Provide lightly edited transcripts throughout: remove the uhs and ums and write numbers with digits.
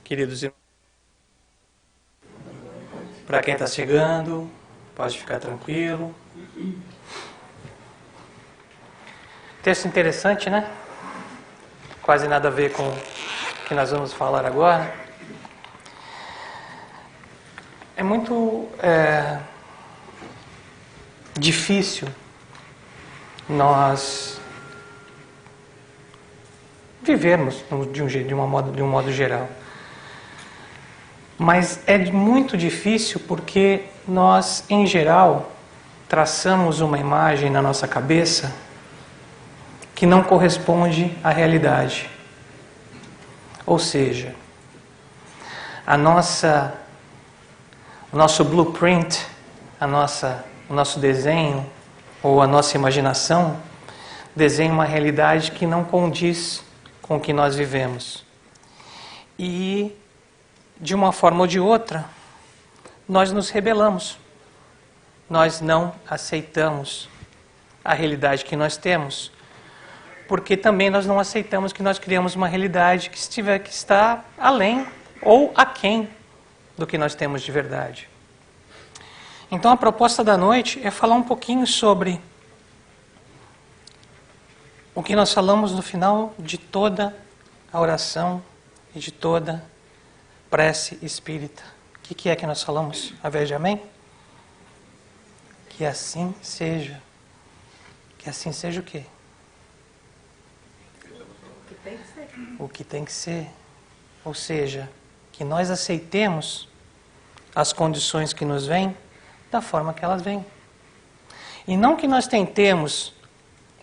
queridos irmãos. Para quem está chegando, pode ficar tranquilo. Texto interessante, né? Quase nada a ver com o que nós vamos falar agora. É muito difícil nós vivermos de um modo geral. Mas é muito difícil porque nós, em geral, traçamos uma imagem na nossa cabeça que não corresponde à realidade. Ou seja, o nosso blueprint, o nosso desenho ou a nossa imaginação desenha uma realidade que não condiz com o que nós vivemos. E, de uma forma ou de outra, nós nos rebelamos. Nós não aceitamos a realidade que nós temos, porque também nós não aceitamos que nós criamos uma realidade que está além ou aquém do que nós temos de verdade. Então a proposta da noite é falar um pouquinho sobre o que nós falamos no final de toda a oração e de toda prece espírita. O que é que nós falamos? Ao invés de amém? Que assim seja. Que assim seja o quê? O que tem que ser. O que tem que ser. Ou seja, que nós aceitemos as condições que nos vêm da forma que elas vêm. E não que nós tentemos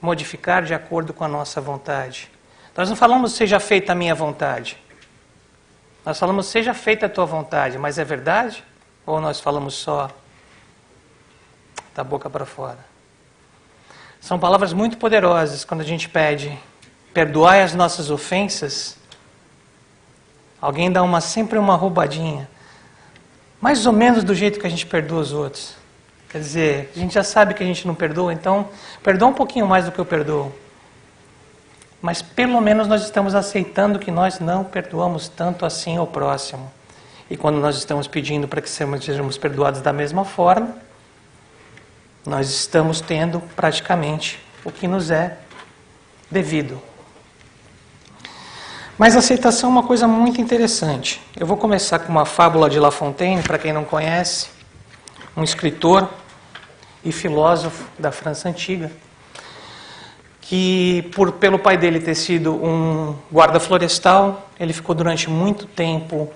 modificar de acordo com a nossa vontade. Nós não falamos seja feita a minha vontade. Nós falamos seja feita a tua vontade, mas é verdade? Ou nós falamos só da boca para fora? São palavras muito poderosas quando a gente pede perdoai as nossas ofensas. Alguém dá sempre uma roubadinha. Mais ou menos do jeito que a gente perdoa os outros. Quer dizer, a gente já sabe que a gente não perdoa, então perdoa um pouquinho mais do que eu perdoo. Mas pelo menos nós estamos aceitando que nós não perdoamos tanto assim ao próximo. E quando nós estamos pedindo para que sejamos perdoados da mesma forma, nós estamos tendo praticamente o que nos é devido. Mas a aceitação é uma coisa muito interessante. Eu vou começar com uma fábula de La Fontaine, para quem não conhece, um escritor e filósofo da França Antiga, que pelo pai dele ter sido um guarda florestal, ele ficou durante muito tempo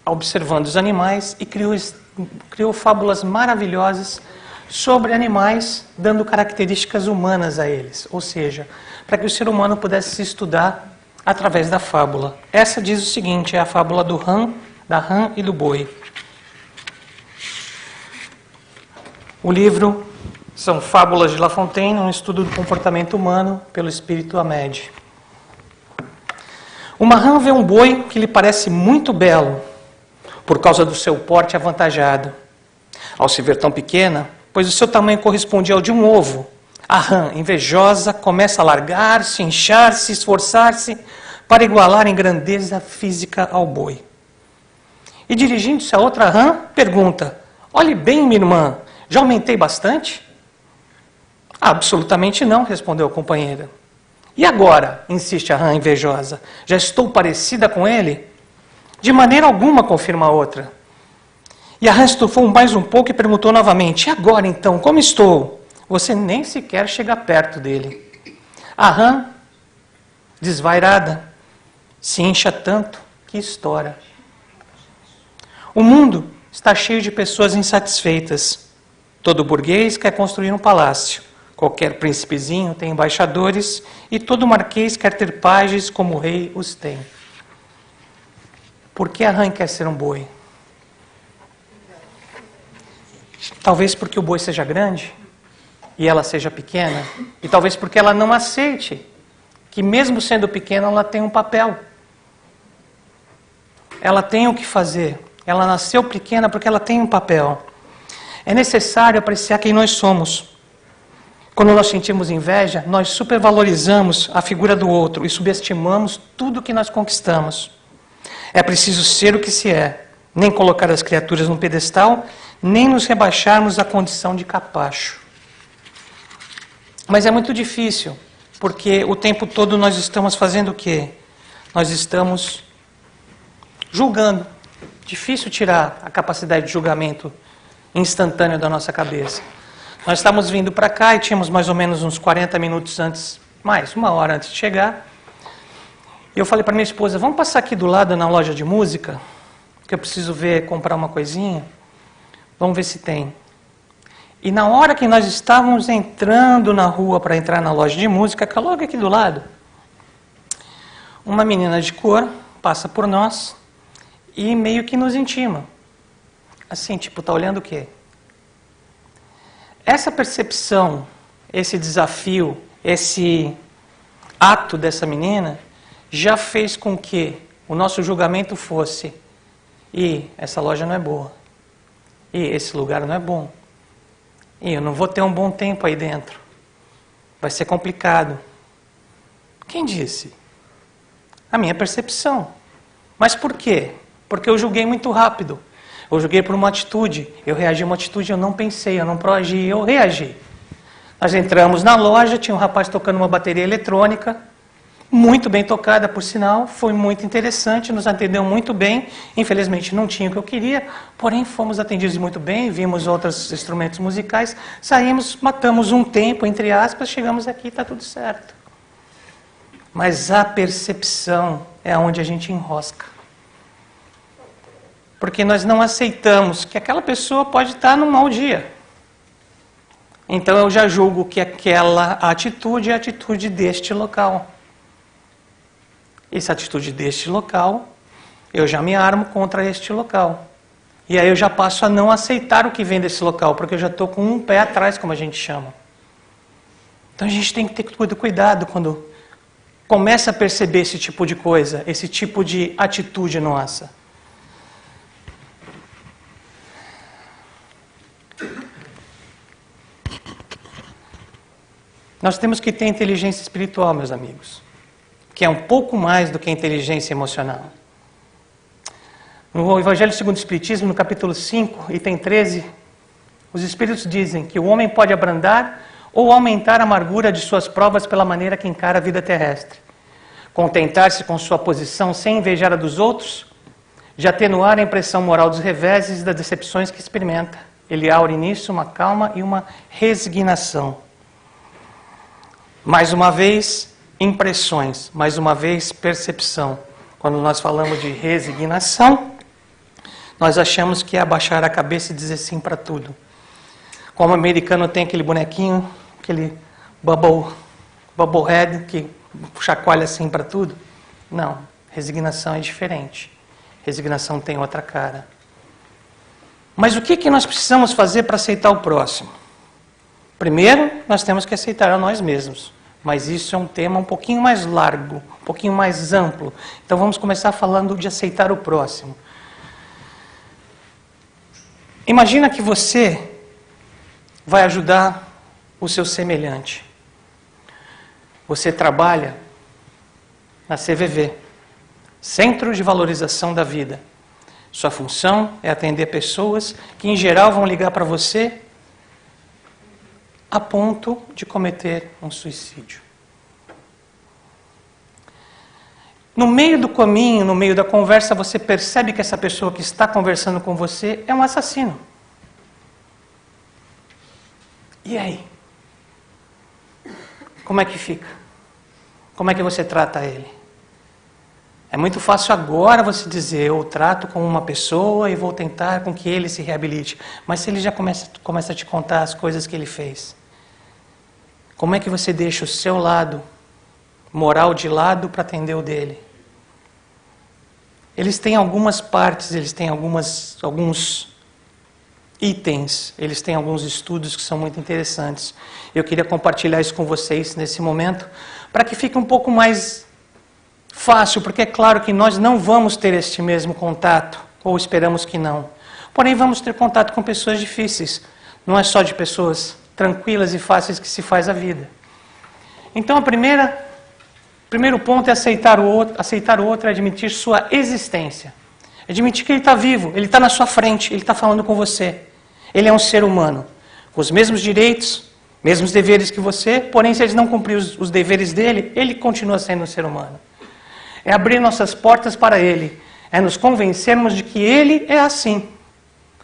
observando os animais e criou fábulas maravilhosas sobre animais, dando características humanas a eles, ou seja, para que o ser humano pudesse se estudar através da fábula. Essa diz o seguinte, é a fábula da rã e do boi. O livro são Fábulas de La Fontaine, um estudo do comportamento humano pelo espírito Hamed. Uma rã vê um boi que lhe parece muito belo, por causa do seu porte avantajado. Ao se ver tão pequena, pois o seu tamanho correspondia ao de um ovo, a rã, invejosa, começa a largar-se, inchar-se, esforçar-se para igualar em grandeza física ao boi. E dirigindo-se a outra rã, pergunta, olhe bem, minha irmã, já aumentei bastante? Absolutamente não, respondeu a companheira. E agora, insiste a rã invejosa, já estou parecida com ele? De maneira alguma, confirma a outra. E a rã estufou mais um pouco e perguntou novamente, e agora então, como estou? Você nem sequer chega perto dele. A rã, desvairada, se incha tanto que estoura. O mundo está cheio de pessoas insatisfeitas. Todo burguês quer construir um palácio. Qualquer príncipezinho tem embaixadores e todo marquês quer ter pajes como o rei os tem. Por que a rã quer ser um boi? Talvez porque o boi seja grande e ela seja pequena. E talvez porque ela não aceite que mesmo sendo pequena ela tem um papel. Ela tem o que fazer. Ela nasceu pequena porque ela tem um papel. É necessário apreciar quem nós somos. Quando nós sentimos inveja, nós supervalorizamos a figura do outro e subestimamos tudo que nós conquistamos. É preciso ser o que se é, nem colocar as criaturas num pedestal, nem nos rebaixarmos à condição de capacho. Mas é muito difícil, porque o tempo todo nós estamos fazendo o quê? Nós estamos julgando. Difícil tirar a capacidade de julgamento instantâneo da nossa cabeça. Nós estávamos vindo para cá e tínhamos mais ou menos uns 40 minutos antes, mais, 1 hora antes de chegar. E eu falei para minha esposa, vamos passar aqui do lado na loja de música, que eu preciso ver, comprar uma coisinha. Vamos ver se tem. E na hora que nós estávamos entrando na rua para entrar na loja de música, que é logo aqui do lado, uma menina de cor passa por nós e meio que nos intima. Assim, tipo, tá olhando o quê? Essa percepção, esse desafio, esse ato dessa menina já fez com que o nosso julgamento fosse: e essa loja não é boa, e esse lugar não é bom, e eu não vou ter um bom tempo aí dentro, vai ser complicado. Quem disse? A minha percepção. Mas por quê? Porque eu julguei muito rápido. Eu julguei por uma atitude. Eu reagi a uma atitude, eu não pensei, eu não proagi, eu reagi. Nós entramos na loja, tinha um rapaz tocando uma bateria eletrônica, muito bem tocada, por sinal, foi muito interessante, nos atendeu muito bem. Infelizmente não tinha o que eu queria, porém fomos atendidos muito bem, vimos outros instrumentos musicais, saímos, matamos um tempo, entre aspas, chegamos aqui, está tudo certo. Mas a percepção é onde a gente enrosca. Porque nós não aceitamos que aquela pessoa pode estar num mau dia. Então eu já julgo que aquela atitude é a atitude deste local. Essa atitude deste local, eu já me armo contra este local. E aí eu já passo a não aceitar o que vem desse local, porque eu já estou com um pé atrás, como a gente chama. Então a gente tem que ter cuidado quando começa a perceber esse tipo de coisa, esse tipo de atitude nossa. Nós temos que ter inteligência espiritual, meus amigos, que é um pouco mais do que a inteligência emocional. No Evangelho segundo o Espiritismo, no capítulo 5, item 13, os Espíritos dizem que o homem pode abrandar ou aumentar a amargura de suas provas pela maneira que encara a vida terrestre. Contentar-se com sua posição sem invejar a dos outros, de atenuar a impressão moral dos reveses e das decepções que experimenta. Ele aure nisso uma calma e uma resignação. Mais uma vez, impressões. Mais uma vez, percepção. Quando nós falamos de resignação, nós achamos que é abaixar a cabeça e dizer sim para tudo. Como o americano tem aquele bonequinho, aquele bubblehead que chacoalha assim para tudo. Não, resignação é diferente. Resignação tem outra cara. Mas o que nós precisamos fazer para aceitar o próximo? Primeiro, nós temos que aceitar a nós mesmos. Mas isso é um tema um pouquinho mais largo, um pouquinho mais amplo. Então vamos começar falando de aceitar o próximo. Imagina que você vai ajudar o seu semelhante. Você trabalha na CVV, Centro de Valorização da Vida. Sua função é atender pessoas que, em geral, vão ligar para você a ponto de cometer um suicídio. No meio do caminho, no meio da conversa, você percebe que essa pessoa que está conversando com você é um assassino. E aí? Como é que fica? Como é que você trata ele? É muito fácil agora você dizer, eu trato como uma pessoa e vou tentar com que ele se reabilite. Mas se ele já começa a te contar as coisas que ele fez, como é que você deixa o seu lado moral de lado para atender o dele? Eles têm algumas partes, eles têm alguns itens, eles têm alguns estudos que são muito interessantes. Eu queria compartilhar isso com vocês nesse momento, para que fique um pouco mais fácil, porque é claro que nós não vamos ter este mesmo contato, ou esperamos que não. Porém, vamos ter contato com pessoas difíceis. Não é só de pessoas tranquilas e fáceis que se faz a vida. Então, a primeira Primeiro ponto é aceitar o outro. Aceitar o outro é admitir sua existência. Admitir que ele está vivo, ele está na sua frente, ele está falando com você. Ele é um ser humano, com os mesmos direitos, mesmos deveres que você, porém, se ele não cumprir os deveres dele, ele continua sendo um ser humano. É abrir nossas portas para ele, é nos convencermos de que ele é assim.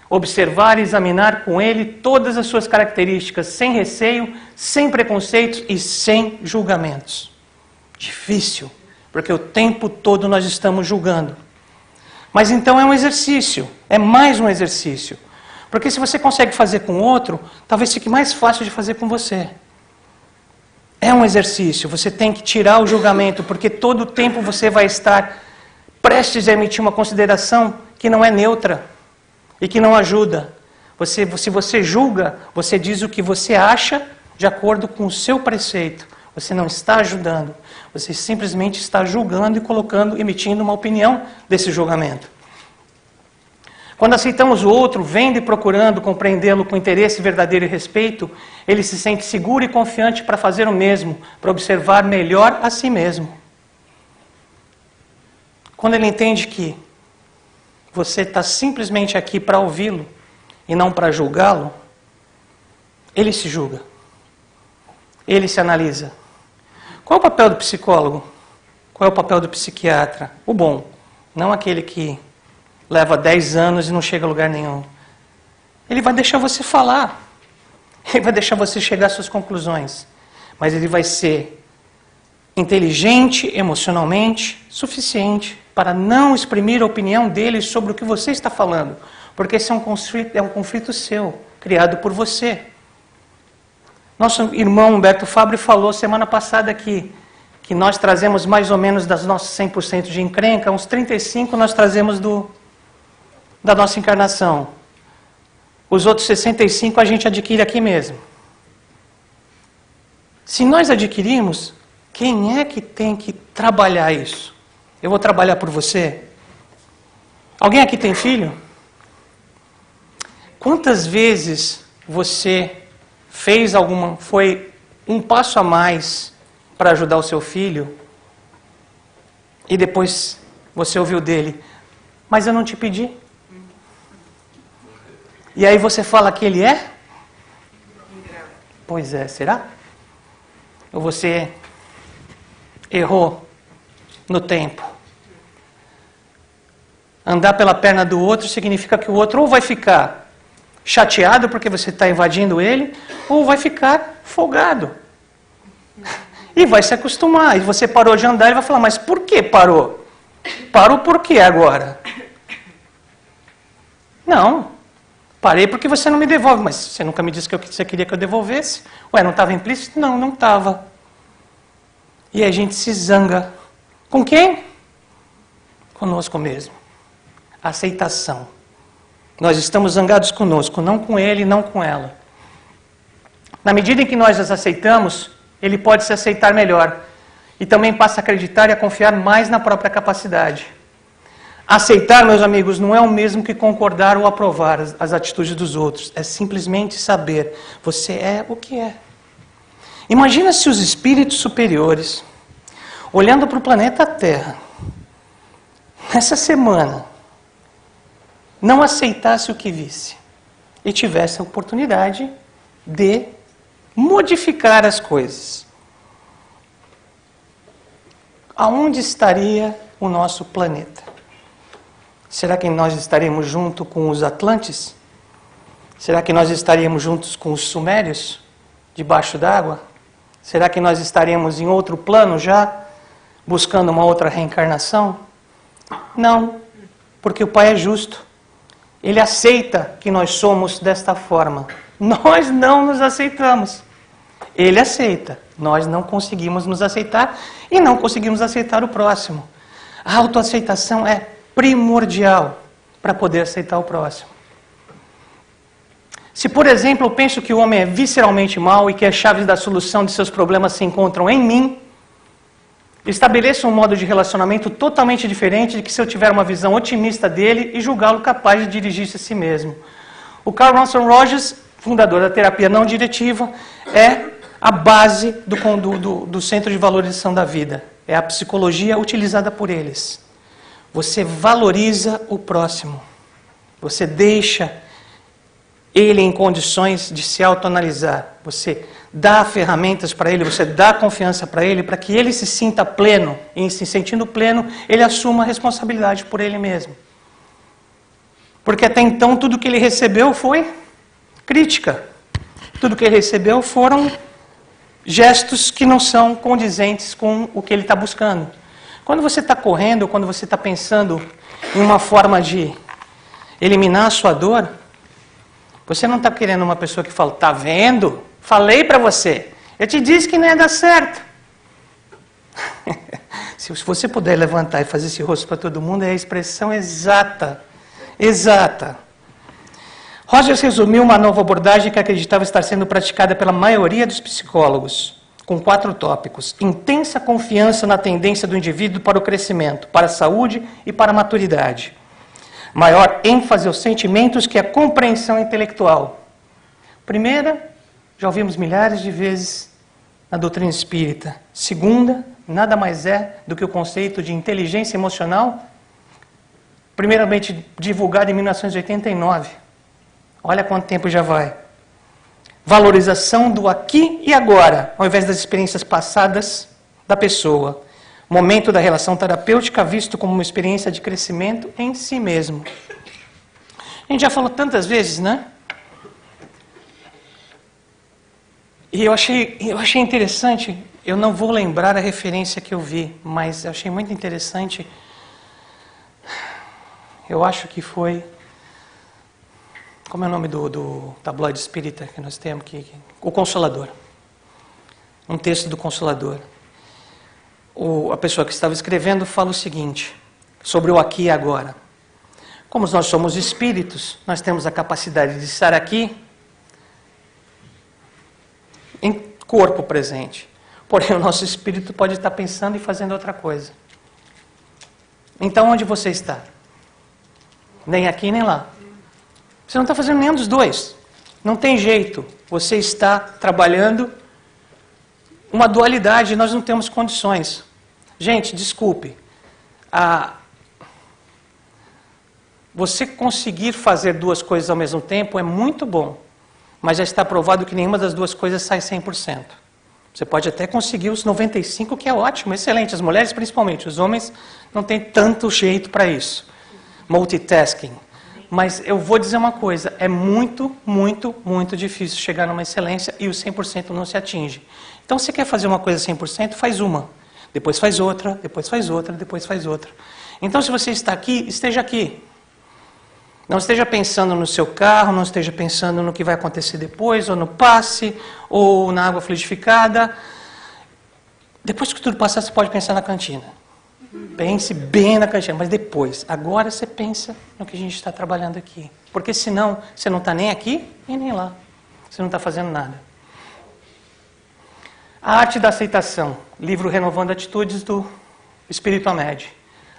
Observar e examinar com ele todas as suas características, sem receio, sem preconceitos e sem julgamentos. Difícil, porque o tempo todo nós estamos julgando. Mas então é um exercício, é mais um exercício. Porque se você consegue fazer com outro, talvez fique mais fácil de fazer com você. É um exercício, você tem que tirar o julgamento, porque todo o tempo você vai estar prestes a emitir uma consideração que não é neutra e que não ajuda. Se você julga, você diz o que você acha de acordo com o seu preceito. Você não está ajudando, você simplesmente está julgando e emitindo uma opinião desse julgamento. Quando aceitamos o outro, vendo e procurando compreendê-lo com interesse verdadeiro e respeito, ele se sente seguro e confiante para fazer o mesmo, para observar melhor a si mesmo. Quando ele entende que você está simplesmente aqui para ouvi-lo e não para julgá-lo, ele se julga, ele se analisa. Qual é o papel do psicólogo? Qual é o papel do psiquiatra? O bom, não aquele que leva 10 anos e não chega a lugar nenhum. Ele vai deixar você falar. Ele vai deixar você chegar às suas conclusões. Mas ele vai ser inteligente, emocionalmente, suficiente para não exprimir a opinião dele sobre o que você está falando. Porque esse é um conflito seu, criado por você. Nosso irmão Humberto Fabre falou semana passada que nós trazemos mais ou menos das nossas 100% de encrenca, uns 35% nós trazemos da nossa encarnação. Os outros 65% a gente adquire aqui mesmo. Se nós adquirimos, quem é que tem que trabalhar isso? Eu vou trabalhar por você? Alguém aqui tem filho? Quantas vezes você foi um passo a mais para ajudar o seu filho e depois você ouviu dele, mas eu não te pedi? E aí você fala que ele é? Pois é, será? Ou você errou no tempo? Andar pela perna do outro significa que o outro ou vai ficar chateado porque você está invadindo ele, ou vai ficar folgado. E vai se acostumar. E você parou de andar e vai falar, mas por que parou? Parou por quê agora? Não. Parei porque você não me devolve. Mas você nunca me disse que você queria que eu devolvesse? Ué, não estava implícito? Não, não estava. E aí a gente se zanga. Com quem? Conosco mesmo. Aceitação. Nós estamos zangados conosco, não com ele, não com ela. Na medida em que nós as aceitamos, ele pode se aceitar melhor. E também passa a acreditar e a confiar mais na própria capacidade. Aceitar, meus amigos, não é o mesmo que concordar ou aprovar as atitudes dos outros. É simplesmente saber, você é o que é. Imagina se os espíritos superiores, olhando para o planeta Terra, nessa semana, não aceitasse o que visse e tivesse a oportunidade de modificar as coisas. Aonde estaria o nosso planeta? Será que nós estaríamos junto com os Atlantes? Será que nós estaríamos juntos com os Sumérios, debaixo d'água? Será que nós estaríamos em outro plano já, buscando uma outra reencarnação? Não, porque o Pai é justo. Ele aceita que nós somos desta forma. Nós não nos aceitamos. Ele aceita. Nós não conseguimos nos aceitar e não conseguimos aceitar o próximo. A autoaceitação é primordial para poder aceitar o próximo. Se, por exemplo, eu penso que o homem é visceralmente mau e que as chaves da solução de seus problemas se encontram em mim, estabeleço um modo de relacionamento totalmente diferente de que se eu tiver uma visão otimista dele e julgá-lo capaz de dirigir-se a si mesmo. O Carl Ronson Rogers, fundador da terapia não diretiva, é a base do Centro de Valorização da Vida. é a psicologia utilizada por eles. Você valoriza o próximo. Você deixa ele em condições de se autoanalisar. Você dá ferramentas para ele, você dá confiança para ele, para que ele se sinta pleno. E se sentindo pleno, ele assuma a responsabilidade por ele mesmo. Porque até então tudo que ele recebeu foi crítica. Tudo que ele recebeu foram gestos que não são condizentes com o que ele está buscando. Quando você está correndo, quando você está pensando em uma forma de eliminar a sua dor, você não está querendo uma pessoa que fala, tá vendo? Falei para você. Eu te disse que não ia dar certo. Se você puder levantar e fazer esse rosto para todo mundo, é a expressão exata. Exata. Rogers resumiu uma nova abordagem que acreditava estar sendo praticada pela maioria dos psicólogos, com 4 tópicos. Intensa confiança na tendência do indivíduo para o crescimento, para a saúde e para a maturidade. Maior ênfase aos sentimentos que a compreensão intelectual. Primeira, já ouvimos milhares de vezes na doutrina espírita. Segunda, nada mais é do que o conceito de inteligência emocional, primeiramente divulgado em 1989. Olha quanto tempo já vai. Valorização do aqui e agora, ao invés das experiências passadas da pessoa. Momento da relação terapêutica visto como uma experiência de crescimento em si mesmo. A gente já falou tantas vezes, né? E eu achei interessante, eu não vou lembrar a referência que eu vi, mas eu achei muito interessante. Eu acho que foi... Como é o nome do tabloide espírita que nós temos? O Consolador. Um texto do Consolador. A pessoa que estava escrevendo fala o seguinte, sobre o aqui e agora. Como nós somos espíritos, nós temos a capacidade de estar aqui em corpo presente. Porém, o nosso espírito pode estar pensando e fazendo outra coisa. Então, onde você está? Nem aqui, nem lá. Você não está fazendo nenhum dos dois. Não tem jeito. Você está trabalhando uma dualidade e nós não temos condições. Gente, desculpe. Você conseguir fazer 2 coisas ao mesmo tempo é muito bom. Mas já está provado que nenhuma das 2 coisas sai 100%. Você pode até conseguir os 95%, que é ótimo, excelente. As mulheres principalmente. Os homens não têm tanto jeito para isso. Multitasking. Mas eu vou dizer uma coisa, é muito, muito, muito difícil chegar numa excelência e o 100% não se atinge. Então, se você quer fazer uma coisa 100%, faz uma. Depois faz outra, depois faz outra, depois faz outra. Então, se você está aqui, esteja aqui. Não esteja pensando no seu carro, não esteja pensando no que vai acontecer depois, ou no passe, ou na água fluidificada. Depois que tudo passar, você pode pensar na cantina. Pense bem na cantina, mas depois. Agora você pensa no que a gente está trabalhando aqui. Porque senão, você não está nem aqui e nem lá. Você não está fazendo nada. A Arte da Aceitação. Livro Renovando Atitudes do Espírito Amédio.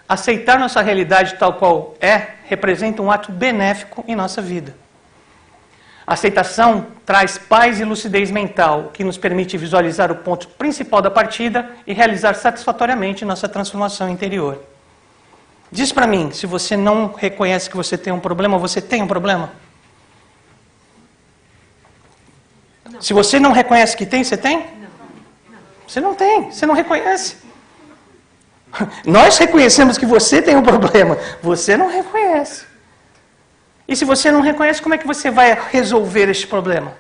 Aceitar nossa realidade tal qual é, representa um ato benéfico em nossa vida. A aceitação traz paz e lucidez mental, que nos permite visualizar o ponto principal da partida e realizar satisfatoriamente nossa transformação interior. Diz para mim, se você não reconhece que você tem um problema, você tem um problema? Não. Se você não reconhece que tem, você tem? Não. Você não tem, você não reconhece. Nós reconhecemos que você tem um problema, você não reconhece. E se você não reconhece, como é que você vai resolver este problema?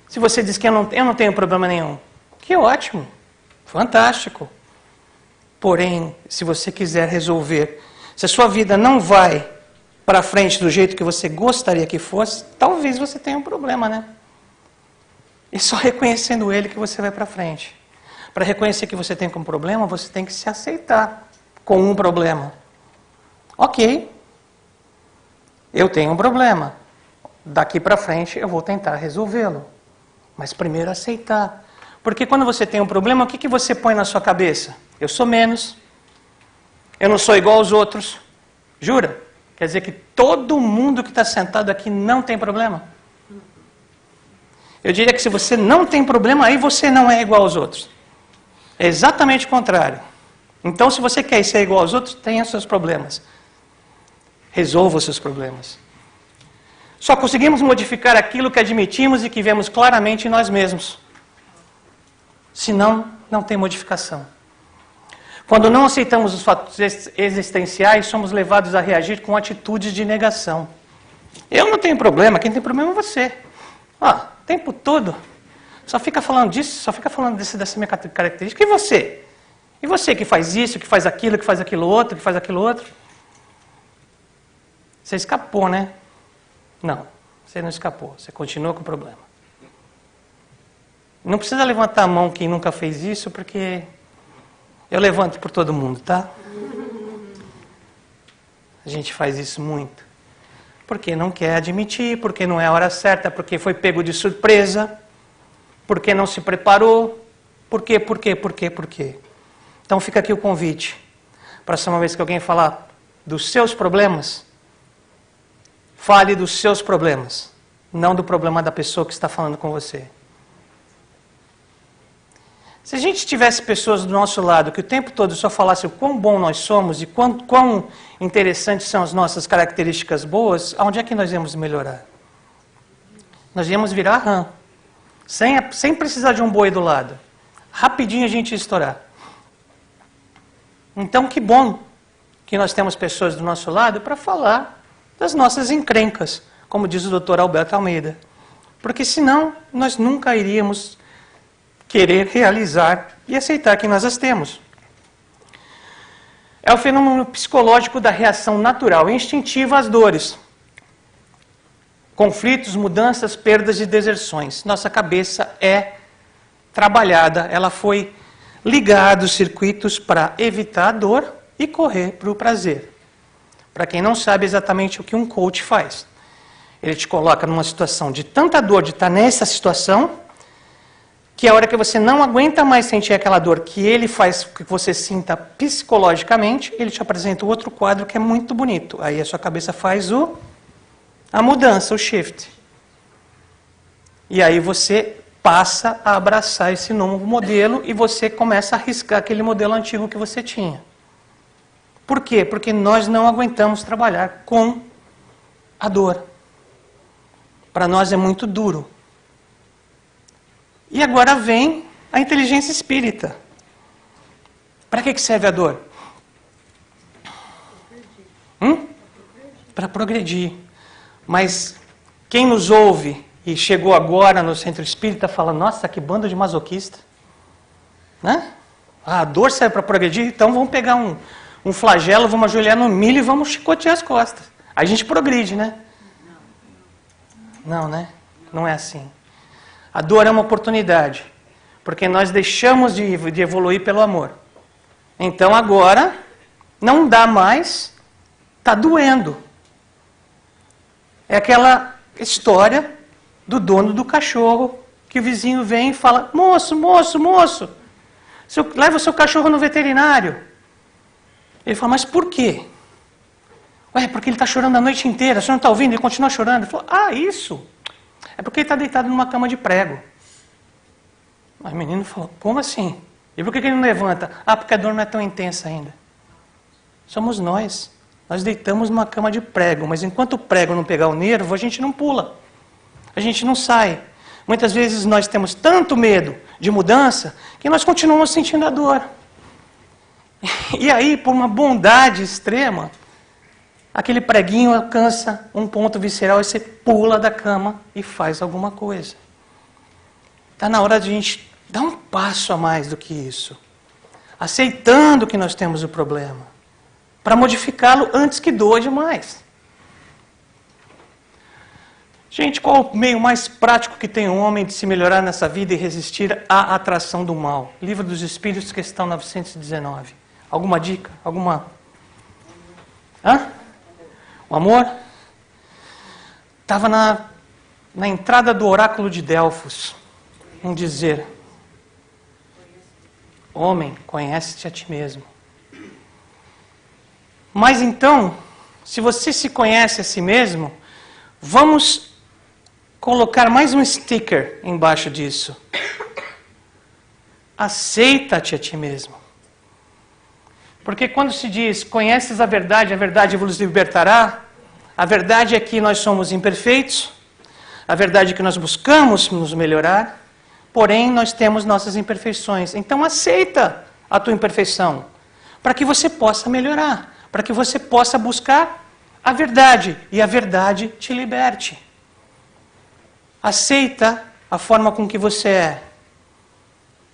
Se você diz que eu não tenho problema nenhum. Que ótimo, fantástico. Porém, se você quiser resolver, se a sua vida não vai para frente do jeito que você gostaria que fosse, talvez você tenha um problema, né? E só reconhecendo ele que você vai para frente. Para reconhecer que você tem um problema, você tem que se aceitar com um problema. Ok, eu tenho um problema. Daqui para frente eu vou tentar resolvê-lo. Mas primeiro aceitar. Porque quando você tem um problema, o que você põe na sua cabeça? Eu sou menos. Eu não sou igual aos outros. Jura? Quer dizer que todo mundo que está sentado aqui não tem problema? Eu diria que se você não tem problema, aí você não é igual aos outros. É exatamente o contrário. Então, se você quer ser igual aos outros, tenha seus problemas. Resolva os seus problemas. Só conseguimos modificar aquilo que admitimos e que vemos claramente em nós mesmos. Senão, não tem modificação. Quando não aceitamos os fatos existenciais, somos levados a reagir com atitudes de negação. Eu não tenho problema, quem tem problema é você. O tempo todo, só fica falando disso, só fica falando dessa minha característica. E você? E você que faz isso, que faz aquilo, que faz aquilo outro, que faz aquilo outro? Você escapou, né? Não, você não escapou, você continua com o problema. Não precisa levantar a mão quem nunca fez isso, porque eu levanto por todo mundo, tá? A gente faz isso muito. Porque não quer admitir, porque não é a hora certa, porque foi pego de surpresa, porque não se preparou, por quê? Então fica aqui o convite. Próxima vez que alguém falar dos seus problemas, fale dos seus problemas, não do problema da pessoa que está falando com você. Se a gente tivesse pessoas do nosso lado que o tempo todo só falassem o quão bom nós somos e quão interessantes são as nossas características boas, aonde é que nós íamos melhorar? Nós íamos virar rã, sem precisar de um boi do lado. Rapidinho a gente ia estourar. Então, que bom que nós temos pessoas do nosso lado para falar das nossas encrencas, como diz o Dr. Alberto Almeida. Porque senão, nós nunca iríamos querer realizar e aceitar que nós as temos. É o fenômeno psicológico da reação natural e instintiva às dores. Conflitos, mudanças, perdas e deserções. Nossa cabeça é trabalhada, ela foi ligada aos circuitos para evitar a dor e correr para o prazer. Para quem não sabe exatamente o que um coach faz. Ele te coloca numa situação de tanta dor, de estar nessa situação, que a hora que você não aguenta mais sentir aquela dor que ele faz que você sinta psicologicamente, ele te apresenta outro quadro que é muito bonito. Aí a sua cabeça faz a mudança, o shift. E aí você passa a abraçar esse novo modelo e você começa a arriscar aquele modelo antigo que você tinha. Por quê? Porque nós não aguentamos trabalhar com a dor. Para nós é muito duro. E agora vem a inteligência espírita. Para que serve a dor? Para progredir. Mas quem nos ouve e chegou agora no centro espírita fala, nossa, que bando de masoquista. Né? A dor serve para progredir, então vamos pegar um flagelo, vamos ajoelhar no milho e vamos chicotear as costas. Aí a gente progride, né? Não, né? Não é assim. A dor é uma oportunidade, porque nós deixamos de evoluir pelo amor. Então agora, não dá mais, está doendo. É aquela história do dono do cachorro, que o vizinho vem e fala, moço, leva o seu cachorro no veterinário. Ele fala, mas por quê? Ué, porque ele está chorando a noite inteira, o senhor não está ouvindo? Ele continua chorando. Ele falou, isso. É porque ele está deitado numa cama de prego. Aí o menino falou, como assim? E por que ele não levanta? Porque a dor não é tão intensa ainda. Somos nós. Nós deitamos numa cama de prego, mas enquanto o prego não pegar o nervo, a gente não pula. A gente não sai. Muitas vezes nós temos tanto medo de mudança que nós continuamos sentindo a dor. E aí, por uma bondade extrema, aquele preguinho alcança um ponto visceral e você pula da cama e faz alguma coisa. Está na hora de a gente dar um passo a mais do que isso. Aceitando que nós temos o problema. Para modificá-lo antes que doa demais. Gente, qual o meio mais prático que tem o homem de se melhorar nessa vida e resistir à atração do mal? Livro dos Espíritos, questão 919. Alguma dica? Alguma... O amor? Estava na entrada do oráculo de Delfos. Um dizer: homem, conhece-te a ti mesmo. Mas então, se você se conhece a si mesmo, vamos colocar mais um sticker embaixo disso. Aceita-te a ti mesmo. Porque quando se diz, conheces a verdade vos libertará, a verdade é que nós somos imperfeitos, a verdade é que nós buscamos nos melhorar, porém nós temos nossas imperfeições. Então aceita a tua imperfeição, para que você possa melhorar, para que você possa buscar a verdade, e a verdade te liberte. Aceita a forma com que você é.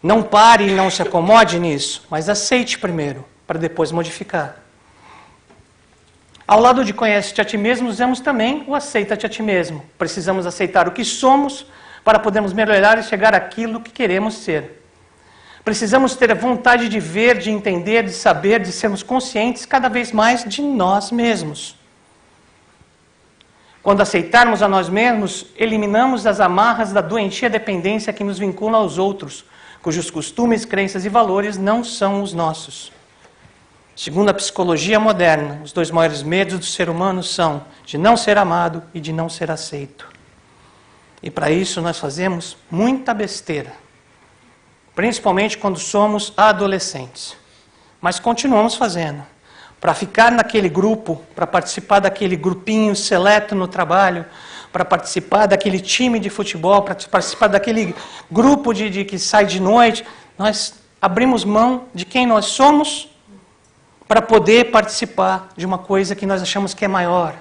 Não pare e não se acomode nisso, mas aceite primeiro, para depois modificar. Ao lado de conhece-te a ti mesmo, usamos também o aceita-te a ti mesmo. Precisamos aceitar o que somos para podermos melhorar e chegar àquilo que queremos ser. Precisamos ter a vontade de ver, de entender, de saber, de sermos conscientes cada vez mais de nós mesmos. Quando aceitarmos a nós mesmos, eliminamos as amarras da doentia dependência que nos vincula aos outros, cujos costumes, crenças e valores não são os nossos. Segundo a psicologia moderna, os 2 maiores medos do ser humano são de não ser amado e de não ser aceito. E para isso nós fazemos muita besteira, principalmente quando somos adolescentes. Mas continuamos fazendo. Para ficar naquele grupo, para participar daquele grupinho seleto no trabalho, para participar daquele time de futebol, para participar daquele grupo que sai de noite, nós abrimos mão de quem nós somos para poder participar de uma coisa que nós achamos que é maior,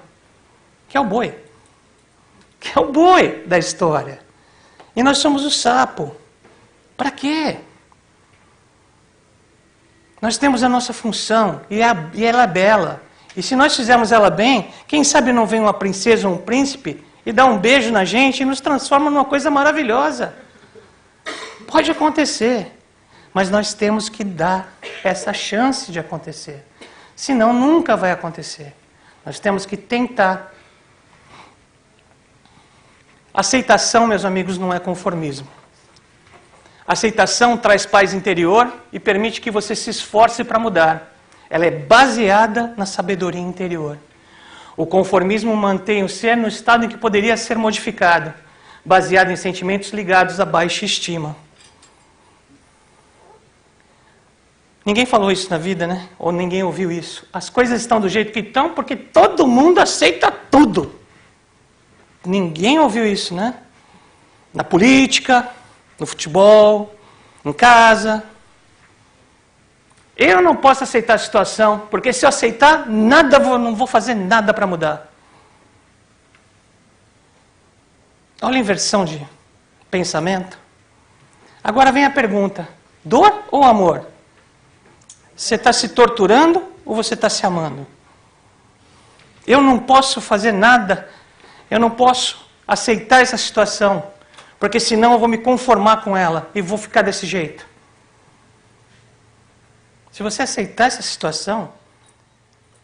que é o boi. Que é o boi da história. E nós somos o sapo. Para quê? Nós temos a nossa função e ela é bela. E se nós fizermos ela bem, quem sabe não vem uma princesa ou um príncipe e dá um beijo na gente e nos transforma numa coisa maravilhosa. Pode acontecer. Mas nós temos que dar essa chance de acontecer. Senão nunca vai acontecer. Nós temos que tentar. Aceitação, meus amigos, não é conformismo. Aceitação traz paz interior e permite que você se esforce para mudar. Ela é baseada na sabedoria interior. O conformismo mantém o ser no estado em que poderia ser modificado, baseado em sentimentos ligados à baixa estima. Ninguém falou isso na vida, né? Ou ninguém ouviu isso. As coisas estão do jeito que estão porque todo mundo aceita tudo. Ninguém ouviu isso, né? Na política, no futebol, em casa. Eu não posso aceitar a situação, porque se eu aceitar, não vou fazer nada para mudar. Olha a inversão de pensamento. Agora vem a pergunta, dor ou amor? Você está se torturando ou você está se amando? Eu não posso fazer nada, eu não posso aceitar essa situação, porque senão eu vou me conformar com ela e vou ficar desse jeito. Se você aceitar essa situação,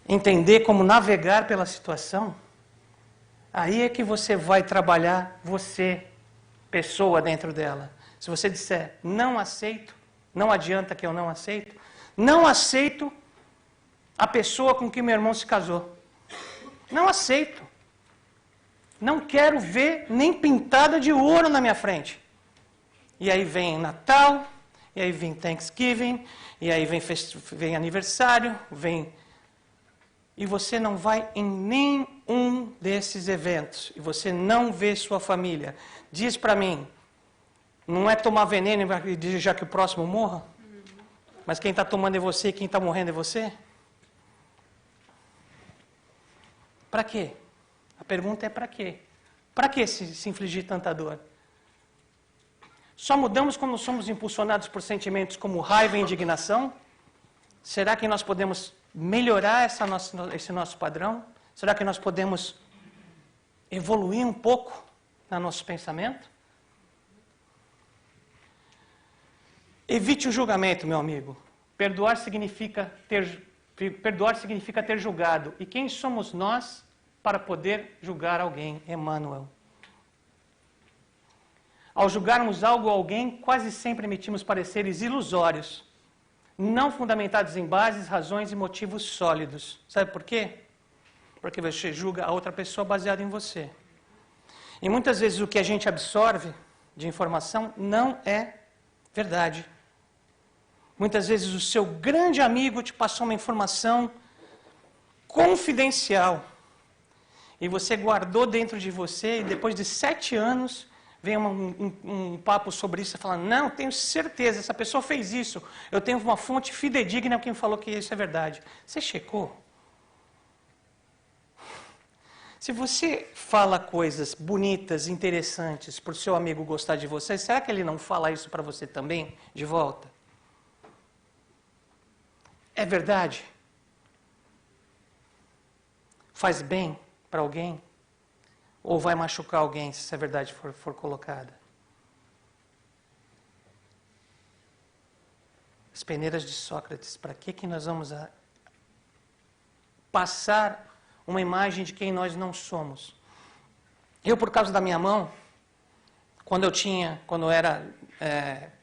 entender como navegar pela situação, aí é que você vai trabalhar você, pessoa dentro dela. Se você disser, não aceito, não adianta que eu não aceito, não aceito a pessoa com que meu irmão se casou. Não aceito. Não quero ver nem pintada de ouro na minha frente. E aí vem Natal, e aí vem Thanksgiving, e aí vem aniversário, e você não vai em nenhum desses eventos, e você não vê sua família. Diz para mim, não é tomar veneno e desejar que o próximo morra? Mas quem está tomando é você e quem está morrendo é você? Para quê? A pergunta é para quê? Para que se infligir tanta dor? Só mudamos quando somos impulsionados por sentimentos como raiva e indignação? Será que nós podemos melhorar esse nosso padrão? Será que nós podemos evoluir um pouco no nosso pensamento? Evite o julgamento, meu amigo. Perdoar significa ter julgado. E quem somos nós para poder julgar alguém? Emmanuel. Ao julgarmos algo ou alguém, quase sempre emitimos pareceres ilusórios, não fundamentados em bases, razões e motivos sólidos. Sabe por quê? Porque você julga a outra pessoa baseado em você. E muitas vezes o que a gente absorve de informação não é verdade. Muitas vezes o seu grande amigo te passou uma informação confidencial e você guardou dentro de você e depois de 7 anos vem um papo sobre isso e fala, não, tenho certeza, essa pessoa fez isso, eu tenho uma fonte fidedigna que me falou que isso é verdade. Você checou? Se você fala coisas bonitas, interessantes, para o seu amigo gostar de você, será que ele não fala isso para você também, de volta? É verdade? Faz bem para alguém? Ou vai machucar alguém se essa verdade for colocada? As peneiras de Sócrates, para que nós vamos passar uma imagem de quem nós não somos? Eu, por causa da minha mão, quando eu era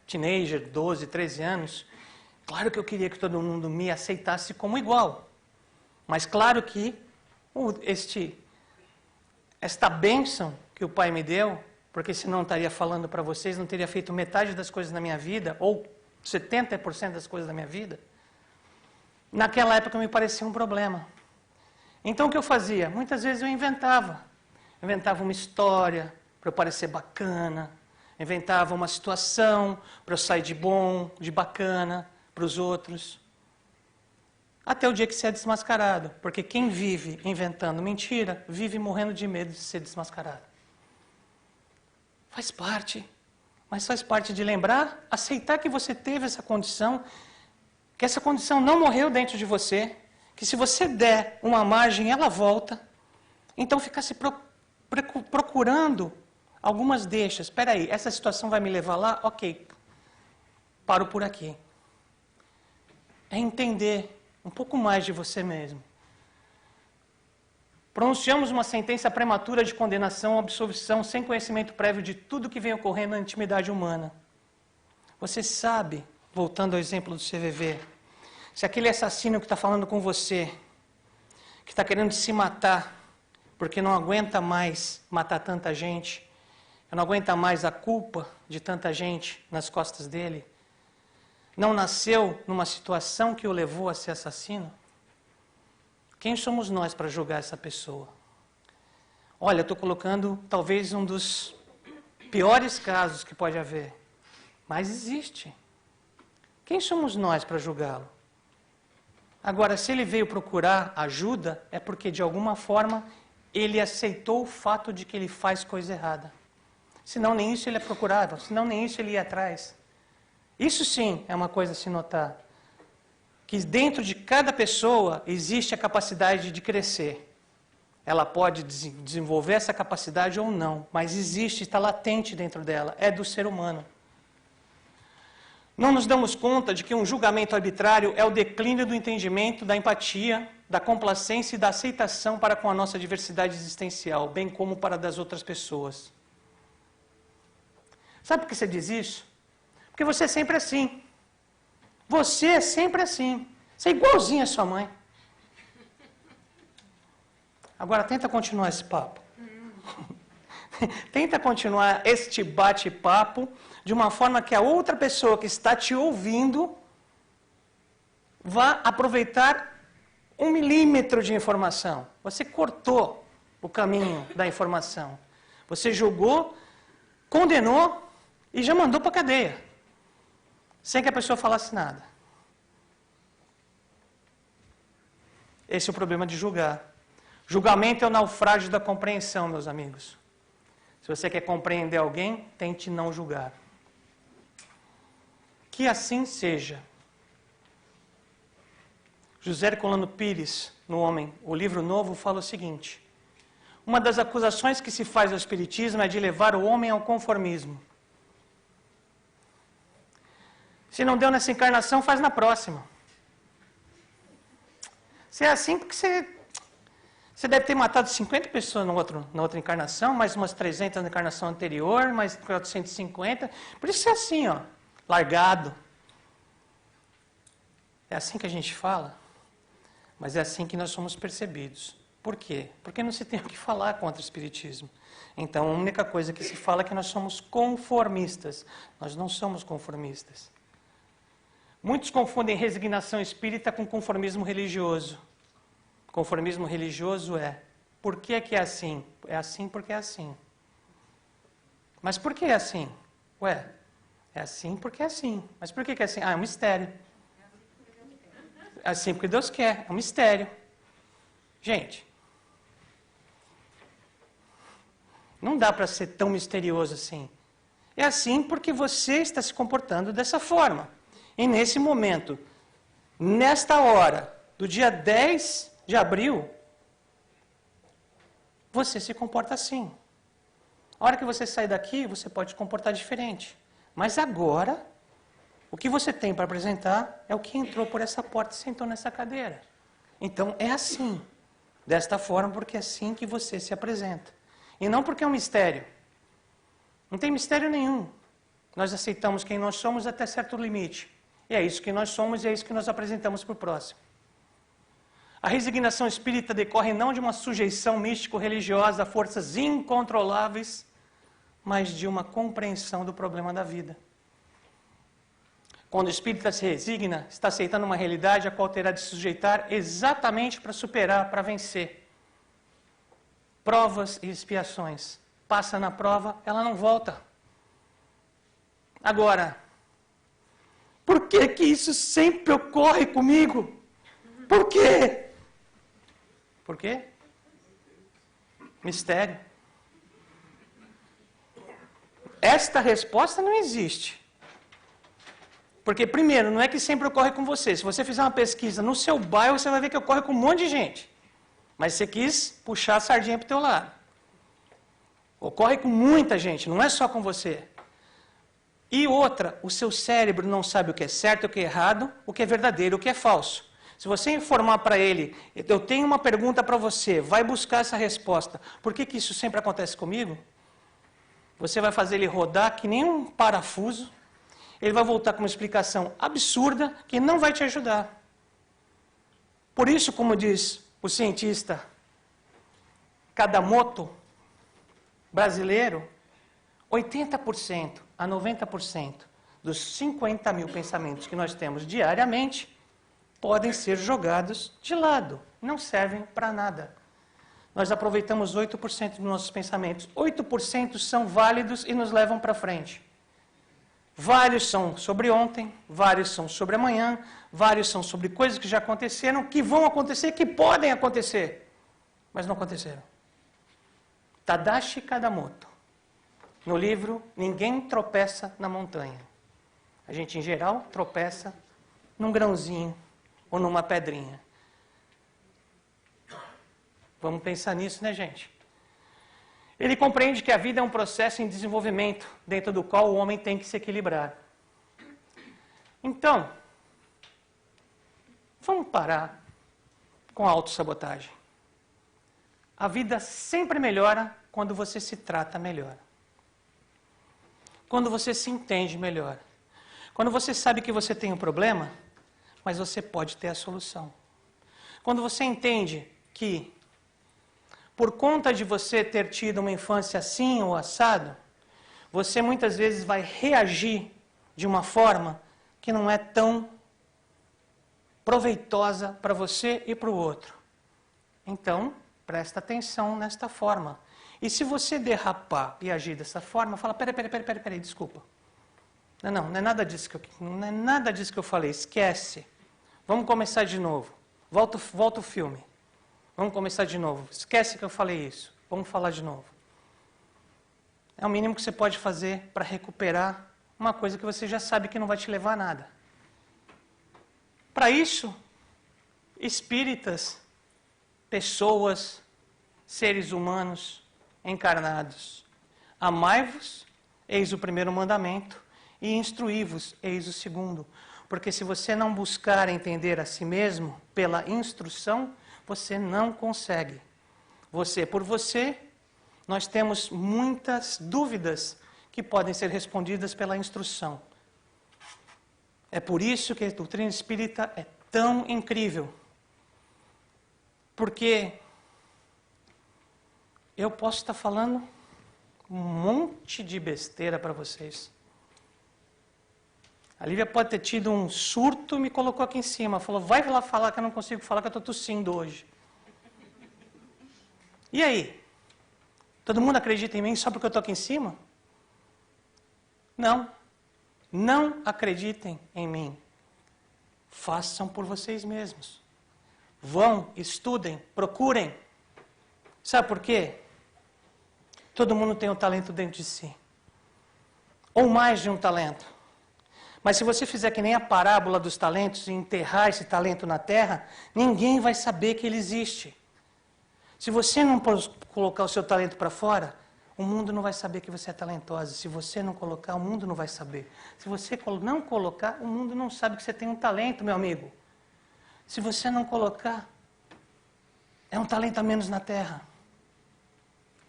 teenager, 12, 13 anos, claro que eu queria que todo mundo me aceitasse como igual. Mas claro que esta bênção que o Pai me deu, porque senão eu estaria falando para vocês, não teria feito metade das coisas na minha vida, ou 70% das coisas da minha vida, naquela época me parecia um problema. Então o que eu fazia? Muitas vezes eu inventava uma história para eu parecer bacana, inventava uma situação para eu sair de bom, de bacana para os outros. Até o dia que você é desmascarado. Porque quem vive inventando mentira, vive morrendo de medo de ser desmascarado. Faz parte. Mas faz parte de lembrar, aceitar que você teve essa condição, que essa condição não morreu dentro de você, que se você der uma margem, ela volta. Então ficar se procurando algumas deixas. Espera aí, essa situação vai me levar lá? Ok, paro por aqui. É entender um pouco mais de você mesmo. Pronunciamos uma sentença prematura de condenação ou absolvição sem conhecimento prévio de tudo que vem ocorrendo na intimidade humana. Você sabe, voltando ao exemplo do CVV, se aquele assassino que está falando com você, que está querendo se matar, porque não aguenta mais matar tanta gente, não aguenta mais a culpa de tanta gente nas costas dele, não nasceu numa situação que o levou a ser assassino? Quem somos nós para julgar essa pessoa? Olha, eu estou colocando talvez um dos piores casos que pode haver, mas existe. Quem somos nós para julgá-lo? Agora, se ele veio procurar ajuda, é porque de alguma forma ele aceitou o fato de que ele faz coisa errada. Senão nem isso ele procurava, senão nem isso ele ia atrás. Isso sim é uma coisa a se notar. Que dentro de cada pessoa existe a capacidade de crescer. Ela pode desenvolver essa capacidade ou não, mas existe, está latente dentro dela, é do ser humano. Não nos damos conta de que um julgamento arbitrário é o declínio do entendimento, da empatia, da complacência e da aceitação para com a nossa diversidade existencial, bem como para das outras pessoas. Sabe por que você diz isso? Porque você é sempre assim. Você é sempre assim. Você é igualzinho a sua mãe. Agora tenta continuar esse papo. Tenta continuar este bate-papo de uma forma que a outra pessoa que está te ouvindo vá aproveitar 1 milímetro de informação. Você cortou o caminho da informação. Você julgou, condenou e já mandou para a cadeia. Sem que a pessoa falasse nada. Esse é o problema de julgar. Julgamento é o naufrágio da compreensão, meus amigos. Se você quer compreender alguém, tente não julgar. Que assim seja. José Herculano Pires, no Homem, o livro novo, fala o seguinte: uma das acusações que se faz ao Espiritismo é de levar o homem ao conformismo. Se não deu nessa encarnação, faz na próxima. Se é assim, porque você deve ter matado 50 pessoas na outra encarnação, mais umas 300 na encarnação anterior, mais 450. Por isso é assim, ó, largado. É assim que a gente fala, mas é assim que nós somos percebidos. Por quê? Porque não se tem o que falar contra o Espiritismo. Então, a única coisa que se fala é que nós somos conformistas. Nós não somos conformistas. Muitos confundem resignação espírita com conformismo religioso. Conformismo religioso é, por que é assim? É assim porque é assim. Mas por que é assim? Ué, é assim porque é assim. Mas por que é assim? Ah, é um mistério. É assim porque Deus quer, é um mistério. Gente, não dá para ser tão misterioso assim. É assim porque você está se comportando dessa forma. E nesse momento, nesta hora, do dia 10 de abril, você se comporta assim. A hora que você sair daqui, você pode se comportar diferente. Mas agora, o que você tem para apresentar é o que entrou por essa porta e sentou nessa cadeira. Então é assim, desta forma, porque é assim que você se apresenta. E não porque é um mistério. Não tem mistério nenhum. Nós aceitamos quem nós somos até certo limite. E é isso que nós somos e é isso que nós apresentamos para o próximo. A resignação espírita decorre não de uma sujeição místico-religiosa a forças incontroláveis, mas de uma compreensão do problema da vida. Quando o espírita se resigna, está aceitando uma realidade a qual terá de se sujeitar exatamente para superar, para vencer. Provas e expiações. Passa na prova, ela não volta. Agora, por que que isso sempre ocorre comigo? Por quê? Por quê? Mistério. Esta resposta não existe. Porque, primeiro, não é que sempre ocorre com você. Se você fizer uma pesquisa no seu bairro, você vai ver que ocorre com um monte de gente. Mas você quis puxar a sardinha para o teu lado. Ocorre com muita gente, não é só com você. E outra, o seu cérebro não sabe o que é certo, o que é errado, o que é verdadeiro, o que é falso. Se você informar para ele, eu tenho uma pergunta para você, vai buscar essa resposta. Por que que isso sempre acontece comigo? Você vai fazer ele rodar que nem um parafuso, ele vai voltar com uma explicação absurda que não vai te ajudar. Por isso, como diz o cientista Kadamoto, brasileiro, 80% a 90% dos 50 mil pensamentos que nós temos diariamente podem ser jogados de lado, não servem para nada. Nós aproveitamos 8% dos nossos pensamentos. 8% são válidos e nos levam para frente. Vários são sobre ontem, vários são sobre amanhã, vários são sobre coisas que já aconteceram, que vão acontecer, que podem acontecer, mas não aconteceram. Tadashi Kadamoto, no livro Ninguém Tropeça na Montanha. A gente, em geral, tropeça num grãozinho ou numa pedrinha. Vamos pensar nisso, né, gente? Ele compreende que a vida é um processo em desenvolvimento, dentro do qual o homem tem que se equilibrar. Então, vamos parar com a autossabotagem. A vida sempre melhora quando você se trata melhor. Quando você se entende melhor. Quando você sabe que você tem um problema, mas você pode ter a solução. Quando você entende que, por conta de você ter tido uma infância assim ou assado, você muitas vezes vai reagir de uma forma que não é tão proveitosa para você e para o outro. Então, presta atenção nesta forma. E se você derrapar e agir dessa forma, fala, peraí, desculpa. Não é nada disso que eu falei, esquece. Vamos começar de novo. Volta o filme. Vamos começar de novo. Esquece que eu falei isso. Vamos falar de novo. É o mínimo que você pode fazer para recuperar uma coisa que você já sabe que não vai te levar a nada. Para isso, espíritas, pessoas, seres humanos encarnados, amai-vos, eis o primeiro mandamento, e instruí-vos, eis o segundo. Porque se você não buscar entender a si mesmo pela instrução, você não consegue. Você por você, nós temos muitas dúvidas que podem ser respondidas pela instrução. É por isso que a doutrina espírita é tão incrível. Porque eu posso estar falando um monte de besteira para vocês. A Lívia pode ter tido um surto e me colocou aqui em cima. Falou, vai lá falar que eu não consigo falar, que eu estou tossindo hoje. E aí? Todo mundo acredita em mim só porque eu estou aqui em cima? Não. Não acreditem em mim. Façam por vocês mesmos. Vão, estudem, procurem. Sabe por quê? Todo mundo tem um talento dentro de si. Ou mais de um talento. Mas se você fizer que nem a parábola dos talentos e enterrar esse talento na terra, ninguém vai saber que ele existe. Se você não colocar o seu talento para fora, o mundo não vai saber que você é talentosa. Se você não colocar, o mundo não vai saber. Se você não colocar, o mundo não sabe que você tem um talento, meu amigo. Se você não colocar, é um talento a menos na terra.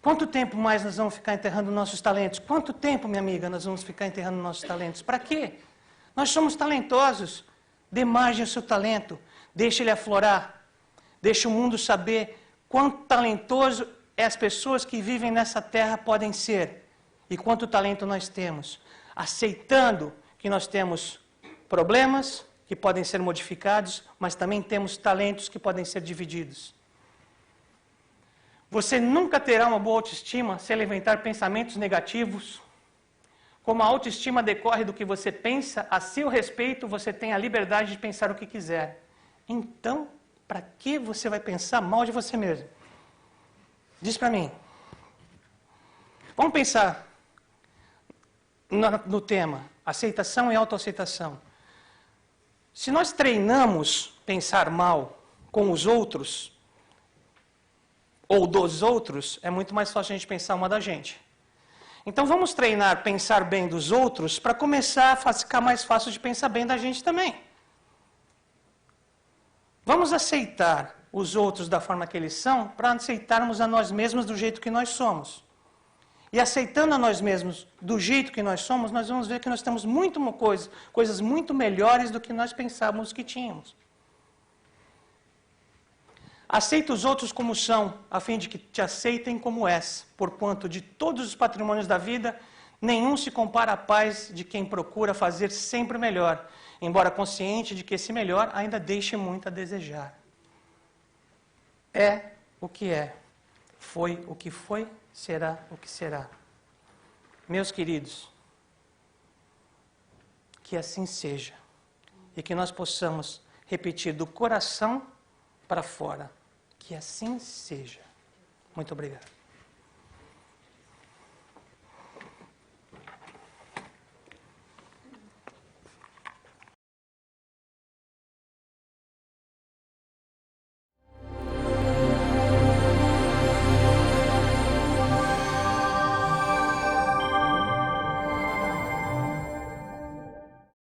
Quanto tempo mais nós vamos ficar enterrando nossos talentos? Quanto tempo, minha amiga, nós vamos ficar enterrando nossos talentos? Para quê? Nós somos talentosos. Dê margem ao seu talento. Deixe ele aflorar. Deixe o mundo saber quanto talentoso as pessoas que vivem nessa terra podem ser. E quanto talento nós temos. Aceitando que nós temos problemas que podem ser modificados, mas também temos talentos que podem ser divididos. Você nunca terá uma boa autoestima se alimentar pensamentos negativos. Como a autoestima decorre do que você pensa, a seu respeito você tem a liberdade de pensar o que quiser. Então, para que você vai pensar mal de você mesmo? Diz para mim. Vamos pensar no tema aceitação e autoaceitação. Se nós treinamos pensar mal com os outros, ou dos outros, é muito mais fácil a gente pensar uma da gente. Então vamos treinar pensar bem dos outros para começar a ficar mais fácil de pensar bem da gente também. Vamos aceitar os outros da forma que eles são para aceitarmos a nós mesmos do jeito que nós somos. E aceitando a nós mesmos do jeito que nós somos, nós vamos ver que nós temos coisas muito melhores do que nós pensávamos que tínhamos. Aceita os outros como são, a fim de que te aceitem como és, porquanto de todos os patrimônios da vida, nenhum se compara à paz de quem procura fazer sempre o melhor, embora consciente de que esse melhor ainda deixe muito a desejar. É o que é, foi o que foi, será o que será. Meus queridos, que assim seja, e que nós possamos repetir do coração para fora. Que assim seja. Muito obrigado.